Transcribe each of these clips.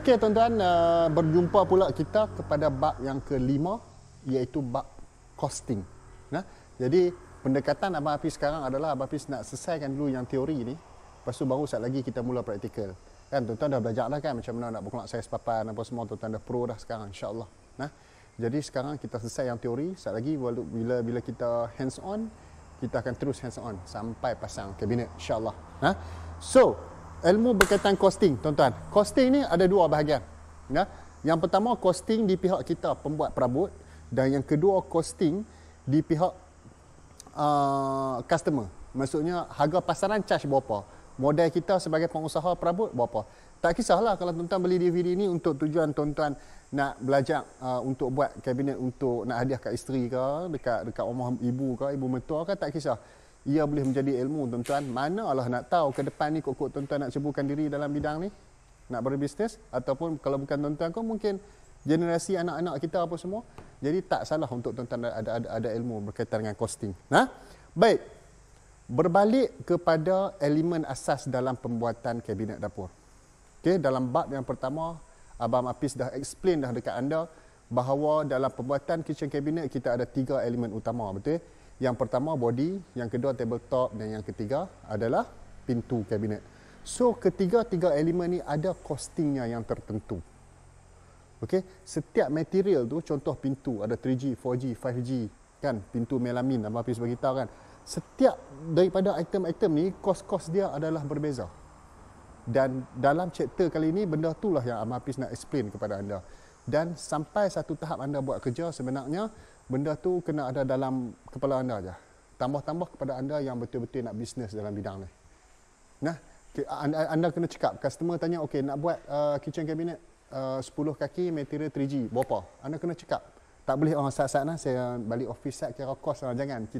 Okey tuan-tuan, berjumpa pula kita kepada bab yang kelima, iaitu bab costing. Nah, jadi pendekatan Abang Hafiz sekarang adalah Abang Hafiz nak selesaikan dulu yang teori ni, lepas tu baru sekejap lagi kita mula praktikal. Kan tuan-tuan dah belajar dah kan macam mana nak berkelak saiz papan apa semua, tuan-tuan dah pro dah sekarang insya-Allah. Nah, jadi sekarang kita selesai yang teori, sekejap lagi bila kita hands on, kita akan terus hands on sampai pasang kabinet insya-Allah. Nah. So, ilmu berkaitan costing, tuan-tuan. Costing ni ada dua bahagian. Ya. Yang pertama, costing di pihak kita, pembuat perabot. Dan yang kedua, costing di pihak customer. Maksudnya, harga pasaran charge berapa. Modal kita sebagai pengusaha perabot berapa. Tak kisahlah kalau tuan-tuan beli DVD ni untuk tujuan tuan-tuan nak belajar untuk buat kabinet untuk nak hadiah kat isteri ke, dekat rumah ibu ke, ibu mertua ke, tak kisah. Ia boleh menjadi ilmu tuan-tuan. Manalah nak tahu ke depan ni kok tuan-tuan nak ceburkan diri dalam bidang ni, nak berbisnes, ataupun kalau bukan tuan-tuan kau mungkin generasi anak-anak kita apa semua. Jadi tak salah untuk tuan-tuan ada ilmu berkaitan dengan costing. Nah, baik. Berbalik kepada elemen asas dalam pembuatan kabinet dapur. Okey, dalam bab yang pertama Abang Hafiz dah explain dah dekat anda bahawa dalam pembuatan kitchen cabinet kita ada 3 elemen utama, betul? Yang pertama body, yang kedua tabletop dan yang ketiga adalah pintu kabinet. So ketiga-tiga elemen ni ada costingnya yang tertentu. Okey, setiap material tu, contoh pintu ada 3G, 4G, 5G kan, pintu melamin Abang Hafiz bagi tahu kan. Setiap daripada item-item ni kos-kos dia adalah berbeza. Dan dalam chapter kali ini benda itulah yang Abang Hafiz nak explain kepada anda. Dan sampai satu tahap anda buat kerja sebenarnya benda tu kena ada dalam kepala anda aja. Tambah-tambah kepada anda yang betul-betul nak bisnes dalam bidang ni. Nah, anda kena cakap, customer tanya, okey nak buat kitchen cabinet 10 kaki material 3G, berapa? Anda kena cakap. Tak boleh saat-saat saya balik office set kira kos lah. Jangan.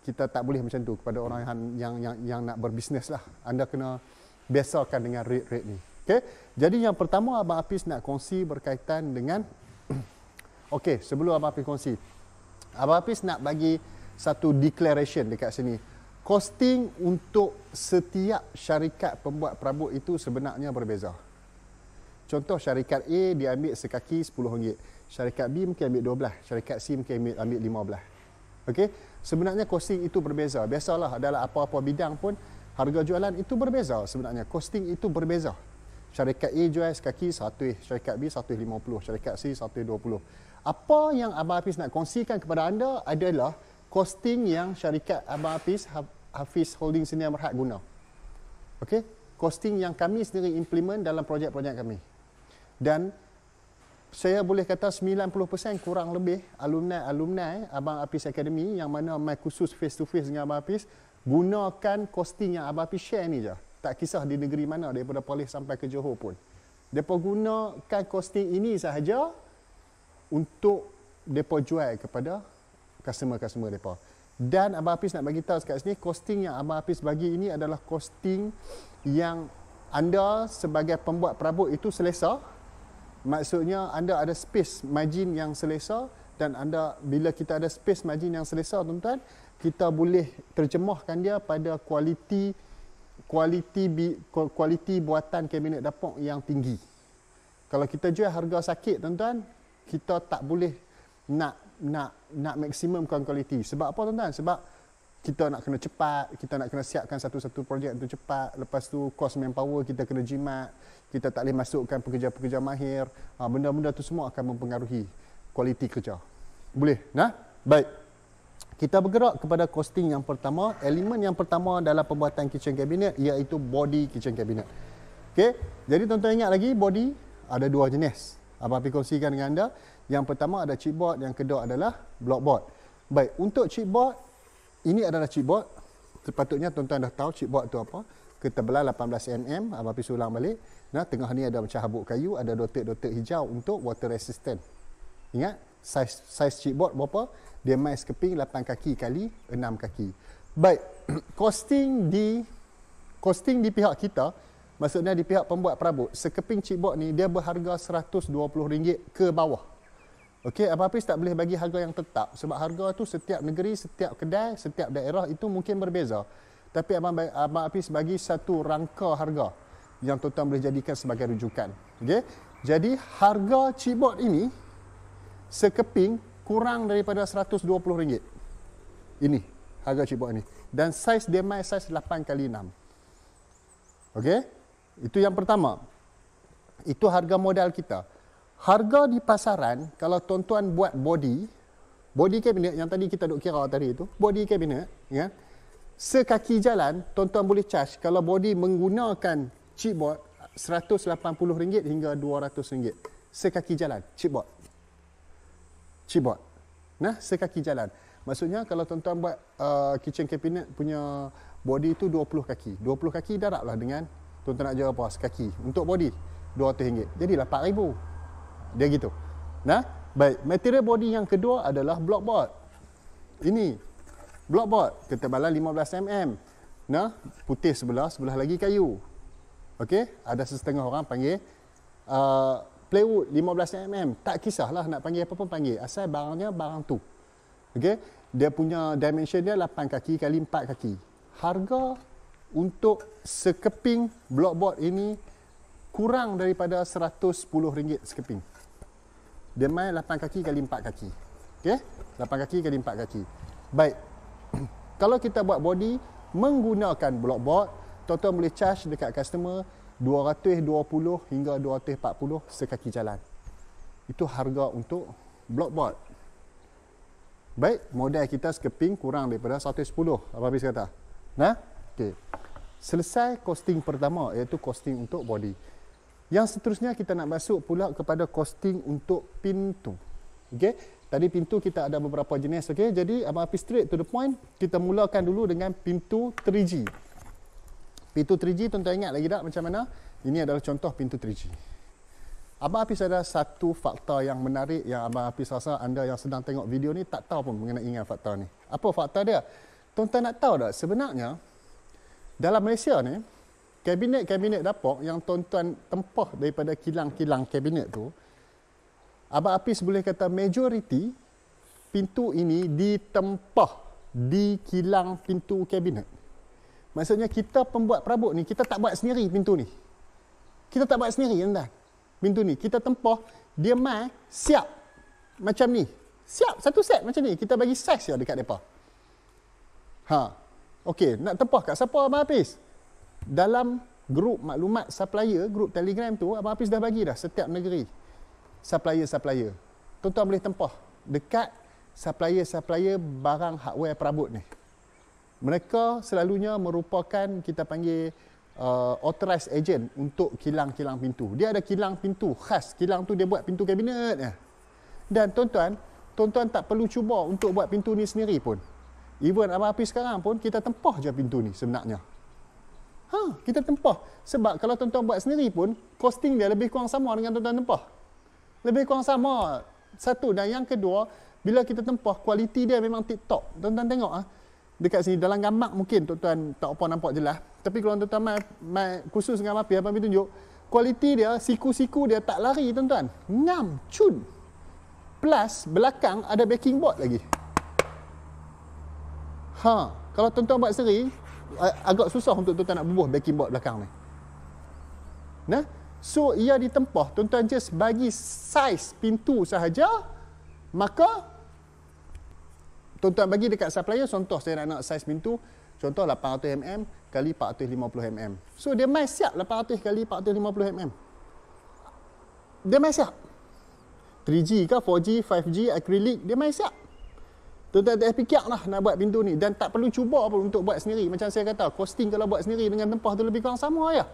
Kita tak boleh macam tu kepada orang yang nak berbisnes lah. Anda kena biasakan dengan rate-rate ni. Okey. Jadi yang pertama Abang Hafiz nak kongsi berkaitan dengan okey, sebelum Abang Hafiz kongsi, Abang Hafiz nak bagi satu declaration dekat sini. Costing untuk setiap syarikat pembuat perabot itu sebenarnya berbeza. Contoh syarikat A dia ambil sekaki RM10. Syarikat B mungkin ambil 12. Syarikat C mungkin ambil 15. Okey, sebenarnya costing itu berbeza. Biasalah dalam apa-apa bidang pun harga jualan itu berbeza sebenarnya. Costing itu berbeza. Syarikat A jual sekaki 100, syarikat B 150, syarikat C 120. Apa yang Abang Hafiz nak kongsikan kepada anda adalah costing yang syarikat Abang Hafiz Holding Sdn Bhd guna. Okey, costing yang kami sendiri implement dalam projek-projek kami. Dan saya boleh kata 90% kurang lebih alumni Abang Hafiz Academy yang mana mai khusus face to face dengan Abang Hafiz gunakan costing yang Abang Hafiz share ni je. Tak kisah di negeri mana, daripada Perlis sampai ke Johor pun. Mereka gunakan costing ini sahaja untuk mereka jual kepada customer-customer mereka. Dan Abang Hafiz nak bagi tahu kat sini, costing yang Abang Hafiz bagi ini adalah costing yang anda sebagai pembuat perabot itu selesa. Maksudnya anda ada space margin yang selesa, dan anda bila kita ada space margin yang selesa tuan-tuan, kita boleh terjemahkan dia pada kualiti buatan kabinet dapur yang tinggi. Kalau kita jual harga sakit tuan-tuan, kita tak boleh nak maksimumkan kualiti. Sebab apa tuan-tuan? Sebab kita nak kena cepat, kita nak kena siapkan satu-satu projek itu cepat. Lepas tu cost manpower kita kena jimat, kita tak boleh masukkan pekerja-pekerja mahir. Benda-benda tu semua akan mempengaruhi kualiti kerja. Boleh? Nah, baik. Kita bergerak kepada costing yang pertama. Elemen yang pertama dalam pembuatan kitchen cabinet iaitu body kitchen cabinet. Okey, jadi tuan-tuan ingat lagi body ada 2 jenis. Abang Hafiz kongsikan dengan anda. Yang pertama ada chipboard, yang kedua adalah blockboard. Baik, untuk chipboard, ini adalah chipboard. Sepatutnya tuan-tuan dah tahu chipboard tu apa. Ketebalan 18 mm, Abang Hafiz ulang balik. Nah, tengah ni ada macam habuk kayu, ada dotik-dotik hijau untuk water resistant. Ingat, saiz chipboard berapa? Dia main keping 8 kaki kali 6 kaki. Baik, costing di pihak kita, maksudnya di pihak pembuat perabot, sekeping chipboard ni dia berharga RM120 ke bawah. Okey, Abang Hafiz tak boleh bagi harga yang tetap sebab harga tu setiap negeri, setiap kedai, setiap daerah itu mungkin berbeza. Tapi Abang Hafiz bagi satu rangka harga. yang tuan-tuan boleh jadikan sebagai rujukan. Okey. Jadi harga chipboard ini sekeping kurang daripada RM120. Ini harga chipboard ini. Dan saiz dia saiz 8x6. Okey. Itu yang pertama. Itu harga modal kita. Harga di pasaran kalau tuan-tuan buat body cabinet yang tadi kita duk kira tadi itu, body cabinet, ya. Sekaki jalan tuan-tuan boleh charge kalau body menggunakan chipboard RM180 hingga RM200 sekaki jalan chipboard. Nah, sekaki jalan. Maksudnya kalau tuan-tuan buat kitchen cabinet punya body itu 20 kaki. 20 kaki darablah dengan tuan-tuan nak jual apa sekaki. Untuk body RM200. Jadi RM8,000. Dia gitu. Nah, baik. Material body yang kedua adalah blockboard. Ini blockboard ketebalan 15 mm. Nah, putih sebelah lagi kayu. Okey, ada setengah orang panggil plywood 15 mm. Tak kisahlah nak panggil apa pun panggil. Asal barangnya barang tu. Okey, dia punya dimension dia 8 kaki kali 4 kaki. Harga untuk sekeping blockboard ini kurang daripada RM110 sekeping. Dia main 8 kaki kali 4 kaki. Okey, 8 kaki kali 4 kaki. Baik. Kalau kita buat body menggunakan blockboard, tuan-tuan boleh charge dekat customer RM220 hingga RM240 sekaki jalan. Itu harga untuk blockboard. Baik, modal kita sekeping kurang daripada RM110. Apa habis kata? Nah, okey. Selesai costing pertama, iaitu costing untuk body. Yang seterusnya kita nak masuk pula kepada costing untuk pintu. Okey, tadi pintu kita ada beberapa jenis. Okey, jadi Abang Hafiz straight to the point. Kita mulakan dulu dengan pintu 3G. Pintu 3G tuan-tuan ingat lagi tak macam mana? Ini adalah contoh pintu 3G. Abang Hafiz ada satu fakta yang menarik yang Abang Hafiz rasa anda yang sedang tengok video ni tak tahu pun mengenai fakta ni. Apa fakta dia? Tuan-tuan nak tahu tak sebenarnya dalam Malaysia ni kabinet-kabinet dapur yang tuan-tuan tempah daripada kilang-kilang kabinet tu, Abang Hafiz boleh kata majoriti pintu ini ditempah di kilang pintu kabinet. Maksudnya kita pembuat perabot ni, kita tak buat sendiri pintu ni. Kita tak buat sendiri, tuan-tuan. Pintu ni, kita tempah, dia mai siap macam ni. Siap, satu set macam ni. Kita bagi saiz dia dekat mereka. Okey, nak tempah kat siapa Abang Hafiz? Dalam grup maklumat supplier, grup Telegram tu, Abang Hafiz dah bagi dah setiap negeri. Supplier-supplier. Tuan-tuan boleh tempah dekat supplier-supplier barang hardware perabot ni. Mereka selalunya merupakan kita panggil authorized agent untuk kilang-kilang pintu. Dia ada kilang pintu khas. Kilang tu dia buat pintu kabinet. Dan tuan-tuan tak perlu cuba untuk buat pintu ni sendiri pun. Even Abang Hafiz sekarang pun kita tempah je pintu ni sebenarnya. Kita tempah. Sebab kalau tuan-tuan buat sendiri pun costing dia lebih kurang sama dengan tuan-tuan tempah. Lebih kurang sama. Satu. Dan yang kedua, bila kita tempah, kualiti dia memang tip-top. Tuan-tuan tengok dekat sini dalam gambar mungkin tuan-tuan tak apa nampak jelas, tapi kalau tuan-tuan mai khusus dengan Abang Hafiz tunjuk kualiti dia, siku-siku dia tak lari tuan-tuan, ngam cun, plus belakang ada backing board lagi. Kalau tuan-tuan buat sendiri agak susah untuk tuan-tuan nak bubuh backing board belakang ni. Nah, so ia ditempah, tuan-tuan just bagi saiz pintu sahaja, maka tuan-tuan bagi dekat supplier, contoh saya nak saiz pintu, contoh 800 mm kali 450 mm. So dia mai siap 800 kali 450 mm. Dia mai siap. 3G ke 4G, 5G, akrilik, dia mai siap. Tuan-tuan tak fikir lah nak buat pintu ni dan tak perlu cuba pun untuk buat sendiri. Macam saya kata, costing kalau buat sendiri dengan tempah tu lebih kurang sama ya.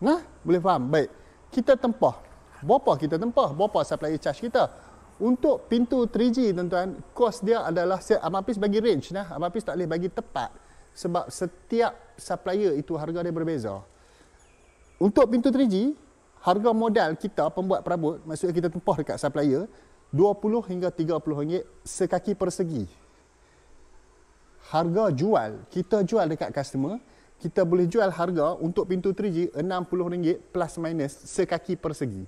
Nah, boleh faham? Baik. Kita tempah. Berapa kita tempah? Berapa supplier charge kita? Untuk pintu 3G tuan-tuan, kos dia adalah, Abang Hafiz bagi range nah. Abang Hafiz tak boleh bagi tepat sebab setiap supplier itu harga dia berbeza. Untuk pintu 3G, harga modal kita pembuat perabot, maksudnya kita tempah dekat supplier, RM20 hingga RM30 sekaki persegi. Harga jual, kita jual dekat customer, kita boleh jual harga untuk pintu 3G RM60 plus minus sekaki persegi.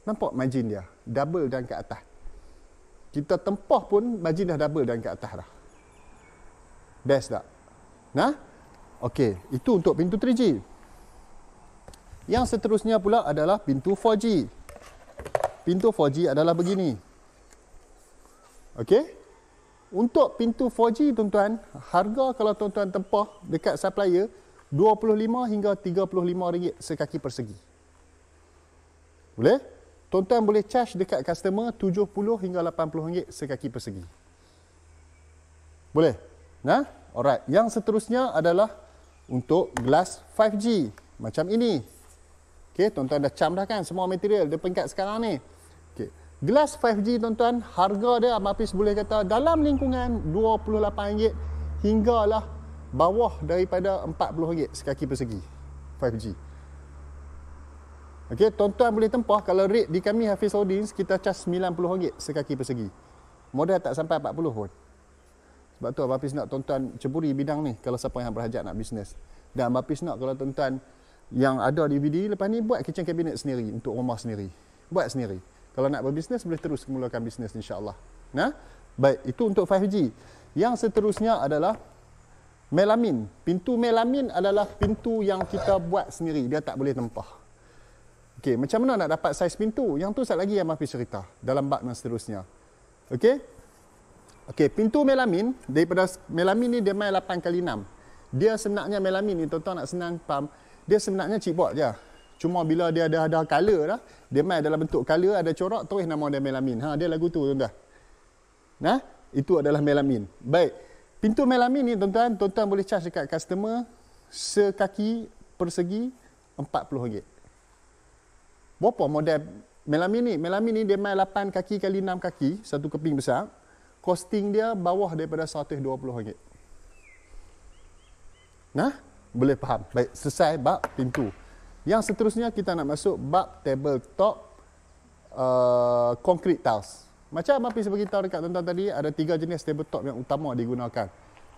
Nampak margin dia? Double dan ke atas. Kita tempah pun margin dah double dan ke atas dah. Best tak? Nah? Okey, itu untuk pintu 3G. Yang seterusnya pula adalah pintu 4G. Pintu 4G adalah begini. Okey. Untuk pintu 4G tuan-tuan, harga kalau tuan-tuan tempah dekat supplier 25 hingga 35 ringgit sekaki persegi. Boleh? Tuan-tuan boleh charge dekat customer 70 hingga 80 ringgit sekaki persegi. Boleh? Nah, alright. Yang seterusnya adalah untuk gelas 5G macam ini. Okey, tuan-tuan dah cam dah kan semua material dia peringkat sekarang ni. Okey. Gelas 5G tuan-tuan, harga dia Abang Hafiz boleh kata dalam lingkungan RM28 hinggalah bawah daripada RM40 sekaki persegi 5G. Okey, tuan-tuan boleh tempah kalau rate di kami Hafiz Holdings kita charge RM90 sekaki persegi. Modal tak sampai 40 pun. Sebab tu Abang Hafiz nak tuan-tuan ceburi bidang ni kalau siapa yang berhajat nak bisnes. Dan Abang Hafiz nak kalau tuan-tuan yang ada DVD lepas ni buat kitchen cabinet sendiri untuk rumah sendiri. Buat sendiri. Kalau nak berbisnes, boleh terus mulakan bisnes insya-Allah. Nah, baik, itu untuk 5G. Yang seterusnya adalah melamin. Pintu melamin adalah pintu yang kita buat sendiri, dia tak boleh tempah. Okey, macam mana nak dapat saiz pintu? Yang tu sat lagi yang Hafiz cerita dalam bab yang seterusnya. Okey? Okey, pintu melamin, daripada melamin ni dia main 8x6. Dia sebenarnya melamin ni, tuan-tuan nak senang faham, dia sebenarnya chipboard je. Cuma bila dia ada color dah, dia main dalam bentuk color, ada corak, terus nama dia melamin. Ha, dia lagu tu tuan-tuan. Nah, itu adalah melamin. Baik. Pintu melamin ni tuan-tuan, tuan-tuan boleh charge dekat customer sekaki persegi RM40. Berapa model melamin ni? Melamin ni dia main 8 kaki kali 6 kaki, satu keping besar. Costing dia bawah daripada RM120. Nah, boleh faham. Baik, selesai bab pintu. Yang seterusnya kita nak masuk bab tabletop concrete tiles. Macam Abang Hafiz beritahu dekat tuan-tuan tadi, ada 3 jenis tabletop yang utama digunakan.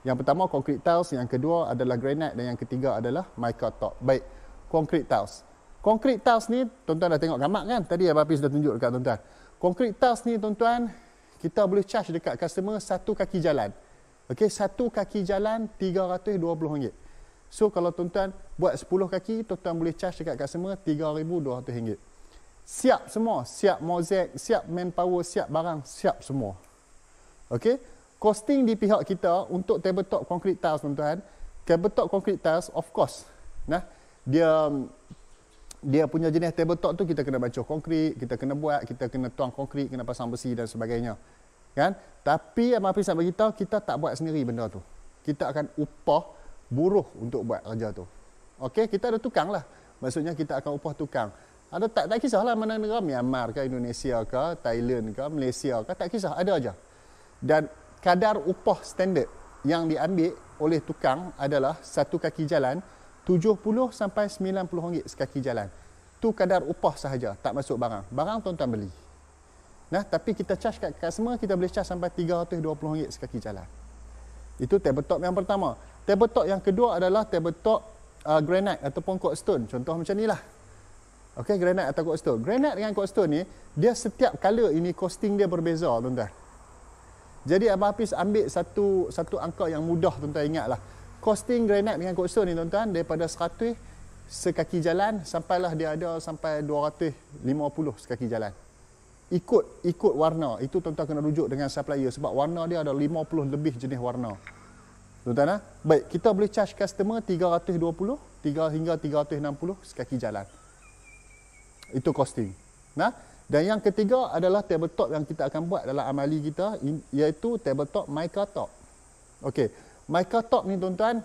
Yang pertama concrete tiles, yang kedua adalah granite dan yang ketiga adalah mica top. Baik, concrete tiles. Concrete tiles ni, tuan-tuan dah tengok gambar kan? Tadi Abang Hafiz dah tunjuk dekat tuan-tuan. Concrete tiles ni tuan-tuan, kita boleh charge dekat customer satu kaki jalan. Okey, satu kaki jalan RM320. So kalau tuan-tuan buat 10 kaki, tuan-tuan boleh charge dekat customer RM3,200. Siap semua, siap mozaik, siap manpower, siap barang, siap semua. Okey, costing di pihak kita untuk tabletop concrete tiles tuan-tuan, tabletop concrete tiles of course. Nah, dia punya jenis tabletop tu kita kena bancuh konkrit, kita kena buat, kita kena tuang konkrit, kena pasang besi dan sebagainya. Kan? Tapi Abang Hafiz nak beritahu, kita tak buat sendiri benda tu. Kita akan upah buruh untuk buat kerja tu. Okey, kita ada tukang lah. Maksudnya kita akan upah tukang. Ada tak kisahlah mana negara, Myanmar ke, Indonesia ke, Thailand ke, Malaysia ke, tak kisah, ada aja. Dan kadar upah standard yang diambil oleh tukang adalah satu kaki jalan 70 sampai 90 ringgit sekaki jalan. Tu kadar upah sahaja, tak masuk barang. Barang tuan-tuan beli. Nah, tapi kita charge kat customer, kita boleh charge sampai 320 ringgit sekaki jalan. Itu tabletop yang pertama. Tabletop yang kedua adalah tabletop granite ataupun cordstone. Contoh macam ni lah. Okey, granite atau cordstone. Granite dengan cordstone ni, dia setiap color ini costing dia berbeza, tuan-tuan. Jadi Abang Hafiz ambil satu angka yang mudah, tuan-tuan ingatlah. Costing granite dengan cordstone ni, tuan-tuan, daripada 100 sekaki jalan sampailah dia ada sampai 250 sekaki jalan. Ikut warna. Itu tuan-tuan kena rujuk dengan supplier sebab warna dia ada 50 lebih jenis warna. Tuan-tuan, baik, kita boleh charge customer 320 hingga 360 sekaki jalan. Itu costing. Nah, dan yang ketiga adalah tabletop yang kita akan buat dalam amali kita, iaitu tabletop mica top. Okey, mica top ni tuan-tuan,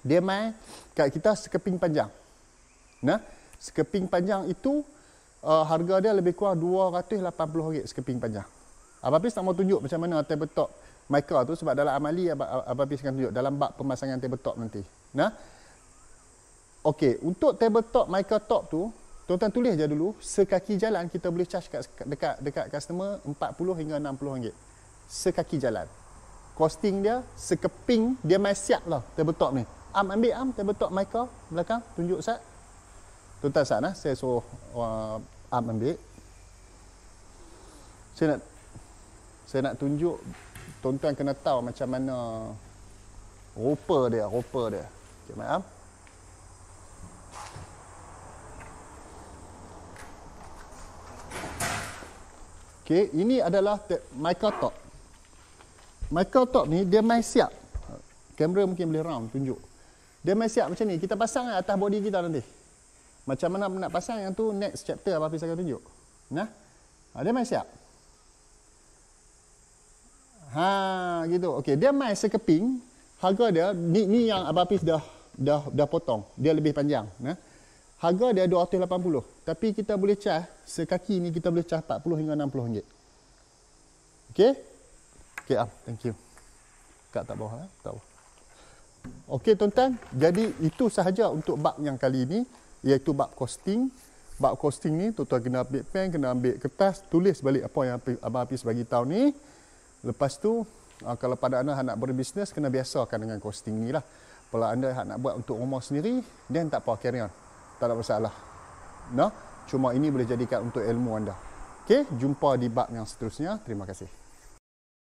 dia main kat kita sekeping panjang. Nah, sekeping panjang itu harga dia lebih kurang RM280 sekeping panjang. Abang Hafiz tak mau tunjuk macam mana tabletop mica tu sebab dalam amali Abang Hafiz akan tunjuk dalam bab pemasangan tabletop nanti. Nah, okey, untuk tabletop mica top tu, tuan-tuan tulis je dulu, sekaki jalan kita boleh charge dekat customer 40 hingga 60 ringgit. Sekaki jalan. Costing dia sekeping, dia main siap lah tabletop ni. Ambil tabletop mica belakang, tunjuk Sat. Tuan-tuan Sat lah, saya suruh ambil. Saya nak tunjuk, tuan-tuan kena tahu macam mana rupa dia. Okay, maaf. Okey, ini adalah microtop. Microtop ni dia main siap. Kamera mungkin boleh round tunjuk. Dia main siap macam ni. Kita pasang atas body kita nanti. Macam mana nak pasang yang tu next chapter Abang Hafiz akan tunjuk. Nah. Dia main siap. Gitu. Okey, dia main sekeping. Harga dia ni yang Abang Hafiz dah potong. Dia lebih panjang, nah. Harga dia 280. Tapi kita boleh cas sekaki ni kita boleh cas 40 hingga 60 ringgit. Okey? Okey, thank you. Kat tak bawah, tak bawah. Okey tuan-tuan, jadi itu sahaja untuk bab yang kali ini, iaitu bab costing. Bab costing ni tuan-tuan kena ambil pen, kena ambil kertas, tulis balik apa yang Abang Hafiz bagi tahu ni. Lepas tu kalau pada anda nak berbisnes, kena biasakan dengan costing ni lah. Kalau anda nak buat untuk rumah sendiri, then tak apa, carry on. Tak ada masalah. No? Cuma ini boleh jadikan untuk ilmu anda. Okey, jumpa di bab yang seterusnya. Terima kasih.